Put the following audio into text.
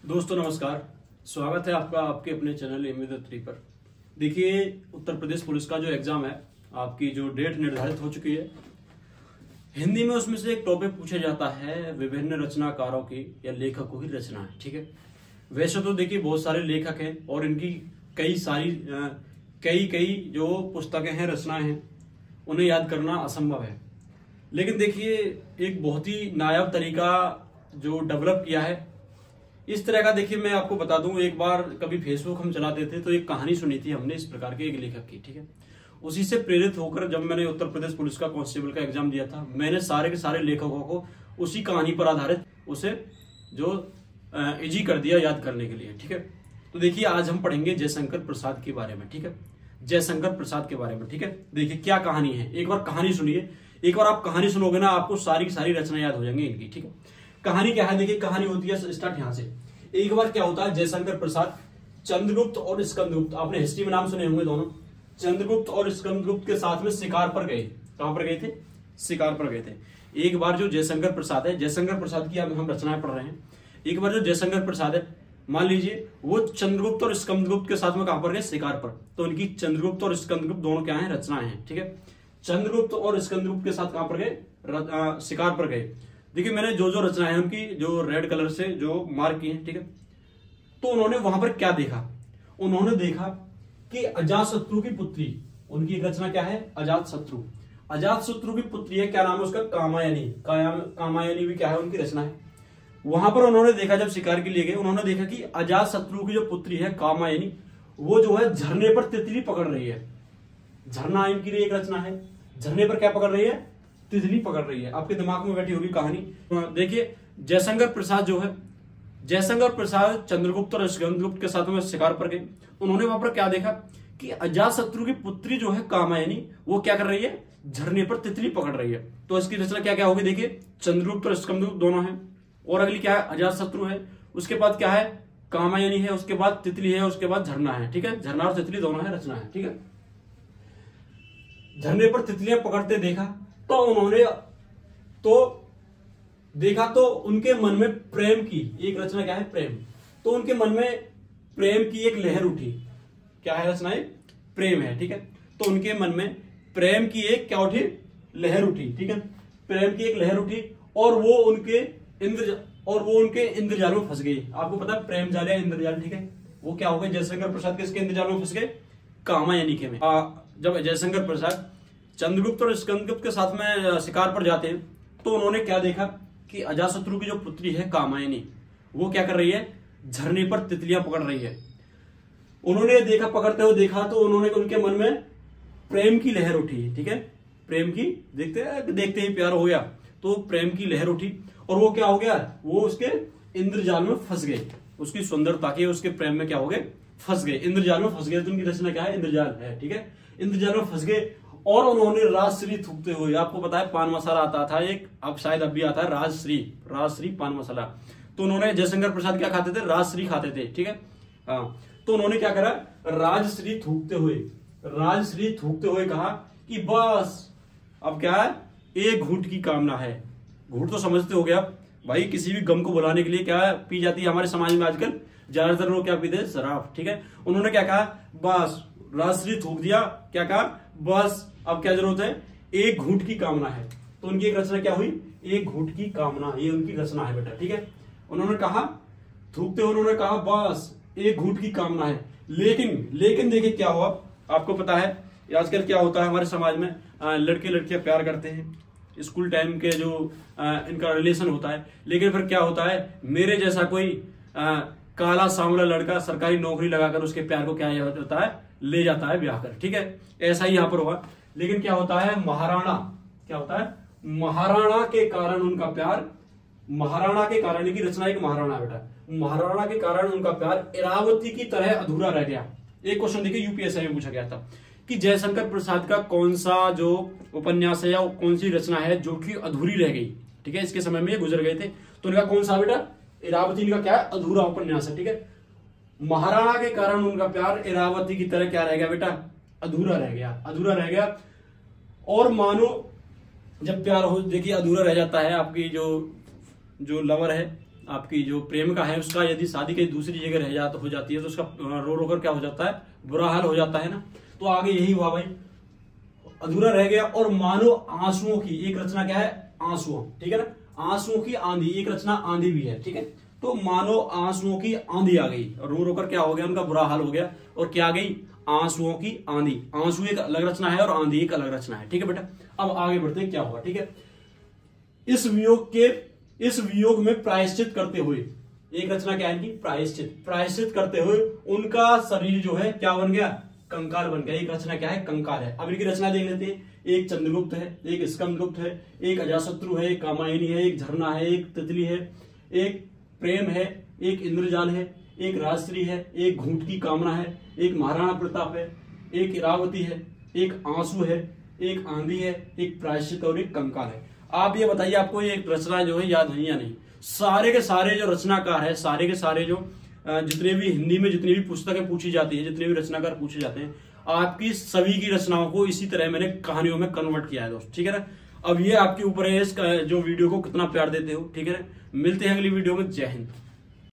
दोस्तों नमस्कार। स्वागत है आपका आपके अपने चैनल एम विद 3 पर। देखिए, उत्तर प्रदेश पुलिस का जो एग्जाम है, आपकी जो डेट निर्धारित हो चुकी है। हिंदी में उसमें से एक टॉपिक पूछा जाता है विभिन्न रचनाकारों की या लेखकों की रचना है। ठीक है, वैसे तो देखिए बहुत सारे लेखक हैं और इनकी कई जो पुस्तकें हैं, रचनाएं हैं, उन्हें याद करना असंभव है। लेकिन देखिए, एक बहुत ही नायाब तरीका जो डेवलप किया है इस तरह का। देखिए, मैं आपको बता दूं, एक बार कभी फेसबुक हम चलाते थे तो एक कहानी सुनी थी हमने इस प्रकार के एक लेखक की। ठीक है, उसी से प्रेरित होकर जब मैंने उत्तर प्रदेश पुलिस का कांस्टेबल का एग्जाम दिया था, मैंने सारे के सारे लेखकों को उसी कहानी पर आधारित उसे जो इजी कर दिया याद करने के लिए। ठीक है, तो देखिए आज हम पढ़ेंगे जयशंकर प्रसाद के बारे में। ठीक है, जयशंकर प्रसाद के बारे में। ठीक है, देखिए क्या कहानी है, एक बार कहानी सुनिए। एक बार आप कहानी सुनोगे ना, आपको सारी की सारी रचना याद हो जाएंगी इनकी। ठीक है, कहानी क्या है, देखिए कहानी होती है स्टार्ट यहां से। एक बार क्या होता है, जयशंकर प्रसाद चंद्रगुप्त और स्कंदगुप्त, आपने हिस्ट्री में नाम सुने होंगे दोनों, चंद्रगुप्त और स्कंदगुप्त के साथ में शिकार पर गए। कहां पर गए थे? शिकार पर गए थे। एक बार जो जयशंकर प्रसाद है, जयशंकर प्रसाद की हम रचनाएं पढ़ रहे हैं। एक बार जो जयशंकर प्रसाद है, मान लीजिए वो चंद्रगुप्त और स्कंदगुप्त के साथ में कहां पर गए? शिकार पर। तो उनकी चंद्रगुप्त और स्कंदगुप्त दोनों क्या है? रचनाएं हैं। ठीक है, चंद्रगुप्त और स्कंदगुप्त के साथ कहां पर गए? शिकार पर गए। देखिए, मैंने जो जो रचनाएं उनकी जो रेड कलर से जो मार्क की है। ठीक है, तो उन्होंने वहां पर क्या देखा? उन्होंने देखा कि अजातशत्रु की पुत्री, उनकी एक रचना क्या है? अजातशत्रु। अजातशत्रु की पुत्री है, क्या नाम है उसका? कामायनी। कामायनी भी क्या है? उनकी रचना है। वहां पर उन्होंने देखा, जब शिकार के लिए गए, उन्होंने देखा कि अजातशत्रु की जो पुत्री है कामायनी, वो जो है झरने पर तितली पकड़ रही है। झरना इनकी एक रचना है। झरने पर क्या पकड़ रही है? तितली पकड़ रही है। आपके दिमाग में बैठी होगी कहानी। देखिए, जयशंकर प्रसाद जो है, जयशंकर प्रसाद चंद्रगुप्त और स्कंदगुप्त के साथ में शिकार पर गए। उन्होंने वहां पर क्या देखा कि अजातशत्रु की पुत्री जो है कामायनी, वो क्या कर रही है? झरने पर तितली पकड़ रही है। तो इसकी रचना क्या क्या होगी? देखिए, चंद्रगुप्त और स्कंदगुप्त दोनों हैं, और अगली क्या है? अजातशत्रु है, उसके बाद क्या है? कामायनी है, उसके बाद तितली है, उसके बाद झरना है। ठीक है, झरना और तितली दोनों है, रचना है। ठीक है, झरने पर तितलियां पकड़ते देखा तो उन्होंने देखा तो उनके मन में प्रेम की एक रचना क्या है? प्रेम। तो उनके मन में प्रेम की एक लहर उठी। क्या है रचना? प्रेम है। ठीक है, तो उनके मन में प्रेम की एक क्या उठी? लहर उठी। ठीक है, प्रेम की एक लहर उठी और वो उनके इंद्रजाल में फंस गई। आपको पता है प्रेम जाल या इंद्रजाल। ठीक है, वो क्या हो गए? जयशंकर प्रसाद किसके इंद्रजाल में फंस गए? कामायनी के में। जब जयशंकर प्रसाद चंद्रगुप्त और स्कंदगुप्त के साथ में शिकार पर जाते हैं, तो उन्होंने क्या देखा कि अजातशत्रु की जो पुत्री है कामायनी, वो क्या कर रही है? झरने पर तितलियां पकड़ रही है। उन्होंने देखा, पकड़ते हुए देखा, तो उनके मन में प्रेम की लहर उठी। ठीक है, प्रेम की देखते ही प्यार हो गया, तो प्रेम की लहर उठी और वो क्या हो गया? वो उसके इंद्रजाल में फंस गए। उसकी सुंदरता के, उसके प्रेम में क्या हो गए? फंस गए, इंद्रजाल में फंस गए। तो उनकी रचना क्या है? इंद्रजाल है। ठीक है, इंद्रजाल में फंस गए और उन्होंने राजश्री थूकते हुए, आपको पता है पान मसाला आता था एक, अब शायद अब भी आता है, राजश्री पान मसाला। तो उन्होंने, जयशंकर प्रसाद क्या खाते थे? राजश्री खाते थे। ठीक है, तो उन्होंने क्या करा? राजश्री थूकते हुए कहा कि बस अब क्या है? एक घूंट की कामना है। घूंट तो समझते हो गया भाई, किसी भी गम को बुलाने के लिए क्या पी जाती है हमारे समाज में आजकल? ज्यादातर लोग क्या पीते हैं? शराब। ठीक है, उन्होंने क्या कहा? बस राजश्री थूक दिया। क्या कहा? बस अब क्या जरूरत है? एक घूंट की कामना है। तो उनकी एक रचना क्या हुई? एक घूंट की कामना। ये उनकी रचना है बेटा। ठीक है, उन्होंने कहा, थूकते हुए उन्होंने कहा बस एक घूंट की कामना है। लेकिन देखिए क्या हुआ, आपको पता है आजकल क्या होता है हमारे समाज में? लड़के लड़कियां प्यार करते हैं, स्कूल टाइम के जो इनका रिलेशन होता है, लेकिन फिर क्या होता है? मेरे जैसा कोई काला सांवला लड़का सरकारी नौकरी लगाकर उसके प्यार को क्या होता है? ले जाता है ब्याह कर। ठीक है, ऐसा ही यहां पर हुआ। लेकिन क्या होता है? महाराणा, क्या होता है? महाराणा के कारण उनका प्यार, महाराणा के कारण की रचना, एक महाराणा बेटा, महाराणा के कारण उनका प्यार इरावती की तरह अधूरा रह गया। एक क्वेश्चन देखिए यूपीएससी में पूछा गया था कि जयशंकर प्रसाद का कौन सा जो उपन्यास है या कौन सी रचना है जो कि अधूरी रह गई? ठीक है, इसके समय में ये गुजर गए थे, तो इनका कौन सा बेटा? इरावती इनका क्या है? अधूरा उपन्यास है। ठीक है, महाराणा के कारण उनका प्यार इरावती की तरह क्या रह गया बेटा? अधूरा रह गया। और मानो जब प्यार हो, देखिए अधूरा रह जाता है, आपकी जो लवर है आपकी जो प्रेमिका है उसका यदि शादी कहीं दूसरी जगह रह जाता हो जाती है तो उसका रो रो कर क्या हो जाता है, बुरा हाल हो जाता है ना। तो आगे यही हुआ भाई, अधूरा रह गया। और मानो आंसुओं की एक रचना क्या है, आंसुओं, ठीक है ना, आंसुओं की आंधी, एक रचना आंधी भी है, ठीक है। तो मानो आंसुओं की आंधी आ गई, रो रो कर क्या हो गया, उनका बुरा हाल हो गया, और क्या आ गई, आंसुओं की आंधी। आंसू एक अलग रचना है और आंधी एक अलग रचना है, ठीक है बेटा। अब आगे बढ़ते हैं, क्या हुआ, ठीक है। इस वियोग में प्रायश्चित करते हुए, एक रचना क्या है इनकी, प्रायश्चित करते हुए उनका शरीर जो है क्या बन गया, कंकाल बन गया। एक रचना क्या है, कंकाल है। अब इनकी रचना देख लेते हैं। एक चंद्रगुप्त है, एक स्कंदगुप्त है, एक अजाशत्रु है, एक कामायनी है, एक झरना है, एक तितली है, एक प्रेम है, एक इंद्रजाल है, एक राजश्री है, एक घूंट की कामना है, एक महाराणा प्रताप है, एक इरावती है, एक आंसू है, एक आंधी है, एक प्रायश्चित और एक कंकाल है। आप ये बताइए आपको ये रचना जो है याद है या नहीं। सारे के सारे जो रचनाकार है, सारे के सारे जो जितने भी हिंदी में जितनी भी पुस्तकें पूछी जाती है, जितने भी रचनाकार पूछे जाते हैं, आपकी सभी की रचनाओं को इसी तरह मैंने कहानियों में कन्वर्ट किया है दोस्त, ठीक है ना। अब ये आपके ऊपर है इस जो वीडियो को कितना प्यार देते हो, ठीक है ना। मिलते हैं अगली वीडियो में। जय हिंद।